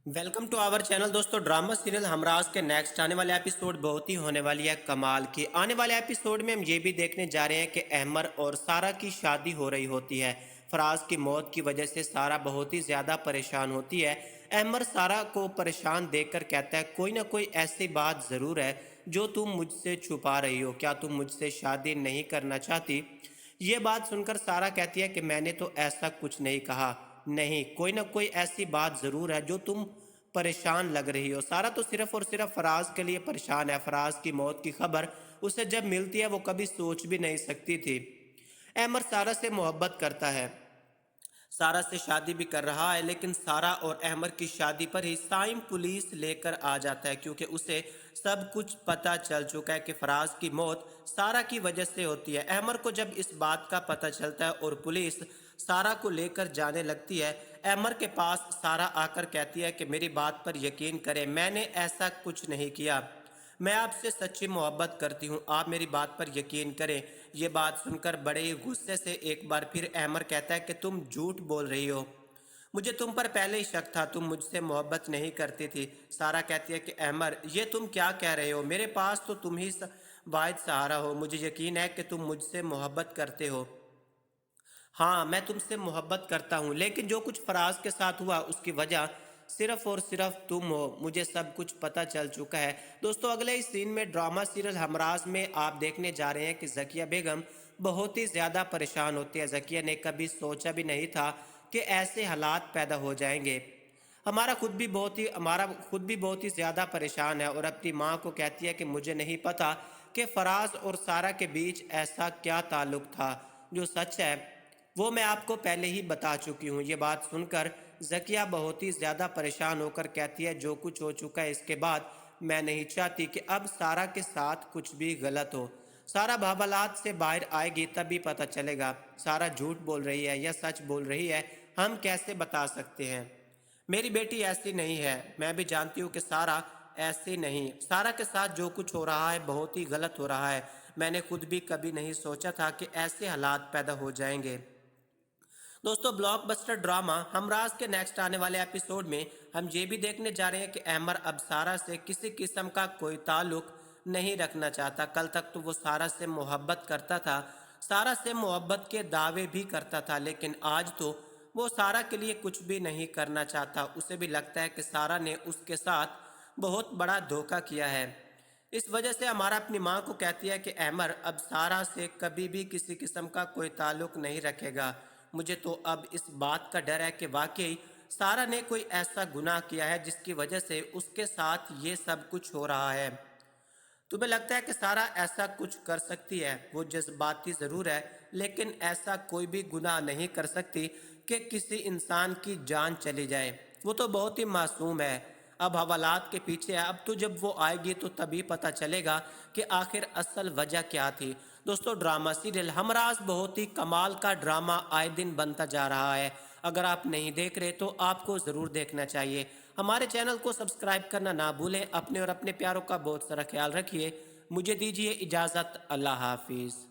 Welcome to our channel. दोस्तों, drama serial Humraz के next आने वाले एपिसोड बहुत ही होने वाली है कमाल की। आने वाले एपिसोड में हम ये भी देखने जा रहे हैं कि अहमर और सारा की शादी हो रही होती है। फराज की मौत की वजह से सारा बहुत ही ज़्यादा परेशान होती है। अहमर सारा को परेशान देखकर कहता है, कोई ना कोई ऐसी बात ज़रूर है जो तुम मुझसे छुपा रही हो। क्या तुम मुझसे शादी नहीं करना चाहती? ये बात सुनकर सारा कहती है कि मैंने तो ऐसा कुछ नहीं कहा। नहीं, कोई ना कोई ऐसी बात ज़रूर है जो तुम परेशान लग रही हो। सारा तो सिर्फ और सिर्फ फराज के लिए परेशान है। फराज की मौत की खबर उसे जब मिलती है वो कभी सोच भी नहीं सकती थी। अहमद सारा से मोहब्बत करता है, सारा से शादी भी कर रहा है, लेकिन सारा और अहमद की शादी पर ही साइम पुलिस लेकर आ जाता है, क्योंकि उसे सब कुछ पता चल चुका है कि फराज की मौत सारा की वजह से होती है। अहमद को जब इस बात का पता चलता है और पुलिस सारा को लेकर जाने लगती है, अहमद के पास सारा आकर कहती है कि मेरी बात पर यकीन करें, मैंने ऐसा कुछ नहीं किया। मैं आपसे सच्ची मोहब्बत करती हूँ, आप मेरी बात पर यकीन करें। ये बात सुनकर बड़े ही गुस्से से एक बार फिर अहमद कहता है कि तुम झूठ बोल रही हो, मुझे तुम पर पहले ही शक था, तुम मुझसे मोहब्बत नहीं करती थी। सारा कहती है कि अहमद, ये तुम क्या कह रहे हो? मेरे पास तो तुम ही वाहिद सहारा हो। मुझे यकीन है कि तुम मुझसे मोहब्बत करते हो। हाँ, मैं तुमसे मोहब्बत करता हूँ, लेकिन जो कुछ फराज के साथ हुआ उसकी वजह सिर्फ और सिर्फ तुम हो। मुझे सब कुछ पता चल चुका है। दोस्तों, अगले इस सीन में ड्रामा सीरियल हमराज में आप देखने जा रहे हैं कि ज़किया बेगम बहुत ही ज़्यादा परेशान होती है। ज़किया ने कभी सोचा भी नहीं था कि ऐसे हालात पैदा हो जाएंगे। हमारा खुद भी बहुत ही ज़्यादा परेशान है और अपनी माँ को कहती है कि मुझे नहीं पता कि फराज और सारा के बीच ऐसा क्या ताल्लुक था। जो सच है वो मैं आपको पहले ही बता चुकी हूँ। ये बात सुनकर ज़किया बहुत ही ज़्यादा परेशान होकर कहती है, जो कुछ हो चुका है इसके बाद मैं नहीं चाहती कि अब सारा के साथ कुछ भी गलत हो। सारा भावलात से बाहर आएगी तभी पता चलेगा सारा झूठ बोल रही है या सच बोल रही है। हम कैसे बता सकते हैं? मेरी बेटी ऐसी नहीं है। मैं भी जानती हूँ कि सारा ऐसी नहीं। सारा के साथ जो कुछ हो रहा है बहुत ही गलत हो रहा है। मैंने खुद भी कभी नहीं सोचा था कि ऐसे हालात पैदा हो जाएंगे। दोस्तों, ब्लॉकबस्टर ड्रामा हमराज के नेक्स्ट आने वाले एपिसोड में हम ये भी देखने जा रहे हैं कि अहमद अब सारा से किसी किस्म का कोई ताल्लुक नहीं रखना चाहता। कल तक तो वो सारा से मोहब्बत करता था, सारा से मोहब्बत के दावे भी करता था, लेकिन आज तो वो सारा के लिए कुछ भी नहीं करना चाहता। उसे भी लगता है कि सारा ने उसके साथ बहुत बड़ा धोखा किया है। इस वजह से हमारा अपनी माँ को कहती है कि अहमद अब सारा से कभी भी किसी किस्म का कोई ताल्लुक नहीं रखेगा। मुझे तो अब इस बात का डर है कि वाकई सारा ने कोई ऐसा गुनाह किया है जिसकी वजह से उसके साथ ये सब कुछ हो रहा है। तुम्हें लगता है कि सारा ऐसा कुछ कर सकती है? वो जज्बाती ज़रूर है, लेकिन ऐसा कोई भी गुनाह नहीं कर सकती कि किसी इंसान की जान चली जाए। वो तो बहुत ही मासूम है। अब हवालात के पीछे है। अब तो जब वो आएगी तो तभी पता चलेगा कि आखिर असल वजह क्या थी। दोस्तों, ड्रामा सीरियल हमराज बहुत ही कमाल का ड्रामा आए दिन बनता जा रहा है। अगर आप नहीं देख रहे तो आपको ज़रूर देखना चाहिए। हमारे चैनल को सब्सक्राइब करना ना भूलें। अपने और अपने प्यारों का बहुत सारा ख्याल रखिए। मुझे दीजिए इजाज़त। अल्लाह हाफिज़।